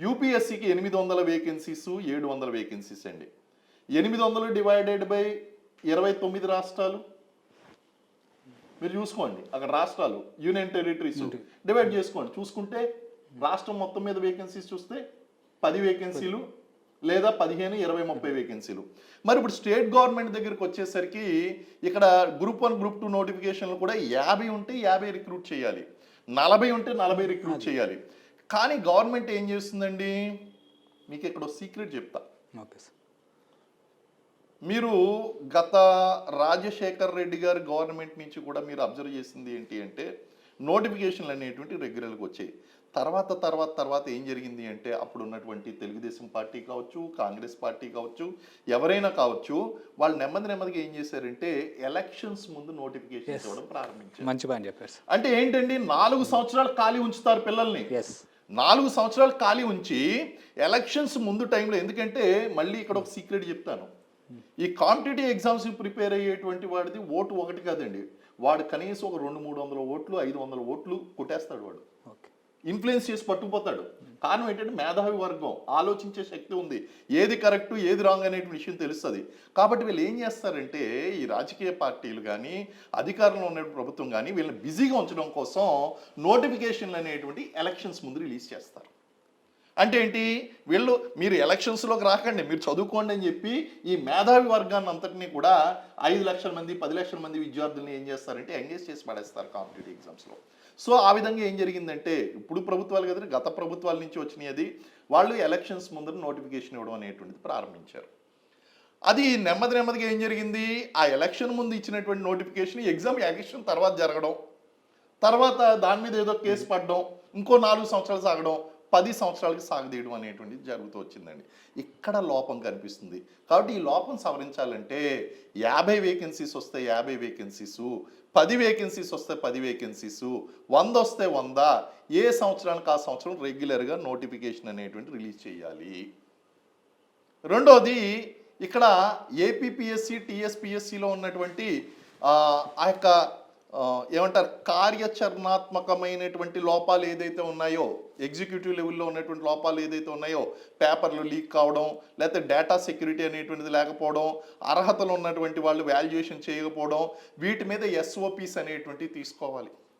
యూపీఎస్సీకి 800 vacancies 700 vacancies అండి. 800 divided by 29 రాష్ట్రాలు మీరు చూసుకోండి. అక్కడ రాష్ట్రాలు యూనియన్ టెరిటరీస్ డివైడ్ చేసుకోండి. చూసుకుంటే రాష్ట్రం మొత్తం మీద వేకెన్సీస్ చూస్తే 10 వేకెన్సీలు లేదా 15, 20, 30 వేకెన్సీలు. మరి ఇప్పుడు స్టేట్ గవర్నమెంట్ దగ్గరికి వచ్చేసరికి ఇక్కడ గ్రూప్ 1, గ్రూప్ 2 నోటిఫికేషన్లు కూడా 50 ఉంటే 50 రిక్రూట్ చేయాలి, 40 ఉంటే 40 రిక్రూట్ చేయాలి. కానీ గవర్నమెంట్ ఏం చేస్తుందండి? మీకు ఇక్కడ సీక్రెట్ చెప్తా. Okay sir. మీరు గత రాజశేఖర్ రెడ్డి గారి గవర్నమెంట్ నుంచి కూడా మీరు అబ్జర్వ్ చేసింది ఏంటి అంటే నోటిఫికేషన్లు అనేటువంటి రెగ్యులర్గా వచ్చాయి. తర్వాత ఏం జరిగింది అంటే అప్పుడు ఉన్నటువంటి తెలుగుదేశం పార్టీ కావచ్చు, కాంగ్రెస్ పార్టీ కావచ్చు, ఎవరైనా కావచ్చు, వాళ్ళు నెమ్మదిగా ఏం చేశారంటే ఎలక్షన్స్ ముందు నోటిఫికేషన్ ఇవ్వడం ప్రారంభించారు. మంచి పని చెప్పారు. అంటే ఏంటండి, 4 సంవత్సరాలు ఖాళీ ఉంచుతారు పిల్లల్ని. 4 సంవత్సరాలు ఖాళీ ఉంచి ఎలక్షన్స్ ముందు టైంలో, ఎందుకంటే మళ్ళీ ఇక్కడ ఒక సీక్రెట్ చెప్తాను. ఈ కాంపిటేటివ్ ఎగ్జామ్స్ ప్రిపేర్ అయ్యేటువంటి వాడిది ఓటు ఒకటి కాదండి, వాడు కనీసం ఒక 200-300 ఓట్లు 500 ఓట్లు కొట్టేస్తాడు. వాడు ఇన్ఫ్లుయెన్స్ చేసి పట్టుకుపోతాడు. కారణం ఏంటంటే మేధావి వర్గం, ఆలోచించే శక్తి ఉంది, ఏది కరెక్ట్ ఏది రాంగ్ అనే విషయం తెలుస్తుంది. కాబట్టి వీళ్ళు ఏం చేస్తారంటే ఈ రాజకీయ పార్టీలు కానీ అధికారంలో ఉన్న ప్రభుత్వం కానీ వీళ్ళని బిజీగా ఉంచడం కోసం నోటిఫికేషన్లు అనేటువంటి ఎలక్షన్స్ ముందు రిలీజ్ చేస్తారు. అంటే ఏంటి, వీళ్ళు మీరు ఎలక్షన్స్లోకి రాకండి, మీరు చదువుకోండి అని చెప్పి ఈ మేధావి వర్గాన్ని అంతటినీ కూడా 5 లక్షల మంది 10 లక్షల మంది విద్యార్థుల్ని ఏం చేస్తారంటే ఎంగేజ్ చేసి పడేస్తారు కాంపిటేటివ్ ఎగ్జామ్స్లో. సో ఆ విధంగా ఏం జరిగిందంటే ఇప్పుడు ప్రభుత్వాలు కదా, గత ప్రభుత్వాల నుంచి వచ్చినది, వాళ్ళు ఎలక్షన్స్ ముందర నోటిఫికేషన్ ఇవ్వడం అనేటువంటిది ప్రారంభించారు. అది నెమ్మదిగా ఏం జరిగింది, ఆ ఎలక్షన్ ముందు ఇచ్చినటువంటి నోటిఫికేషన్ ఎలక్షన్ తర్వాత జరగడం, తర్వాత దాని మీద ఏదో కేసు పడడం, ఇంకో 4 సంవత్సరాలు సాగడం, 10 సంవత్సరాలకి సాగదీయడం అనేటువంటిది జరుగుతూ వచ్చిందండి. ఇక్కడ లోపం కనిపిస్తుంది. కాబట్టి ఈ లోపం సవరించాలంటే 50 వేకెన్సీస్ వస్తే 50 వేకెన్సీస్, 10 వేకెన్సీస్ వస్తే 10 వేకెన్సీస్, 100 వస్తే 100, ఏ సంవత్సరానికి ఆ సంవత్సరం రెగ్యులర్గా నోటిఫికేషన్ అనేటువంటి రిలీజ్ చేయాలి. రెండోది, ఇక్కడ ఏపీపీఎస్సి టీఎస్పీఎస్సిలో ఉన్నటువంటి ఆ యొక్క ఏమంటారు కార్యాచరణాత్మకమైనటువంటి లోపాలు ఏదైతే ఉన్నాయో, ఎగ్జిక్యూటివ్ లెవెల్లో ఉన్నటువంటి లోపాలు ఏదైతే ఉన్నాయో, పేపర్లు లీక్ కావడం, లేకపోతే డేటా సెక్యూరిటీ అనేటువంటిది లేకపోవడం, అర్హతలు ఉన్నటువంటి వాళ్ళు వాల్యుయేషన్ చేయకపోవడం, వీటి మీద ఎస్ఓపీస్ అనేటువంటివి తీసుకోవాలి.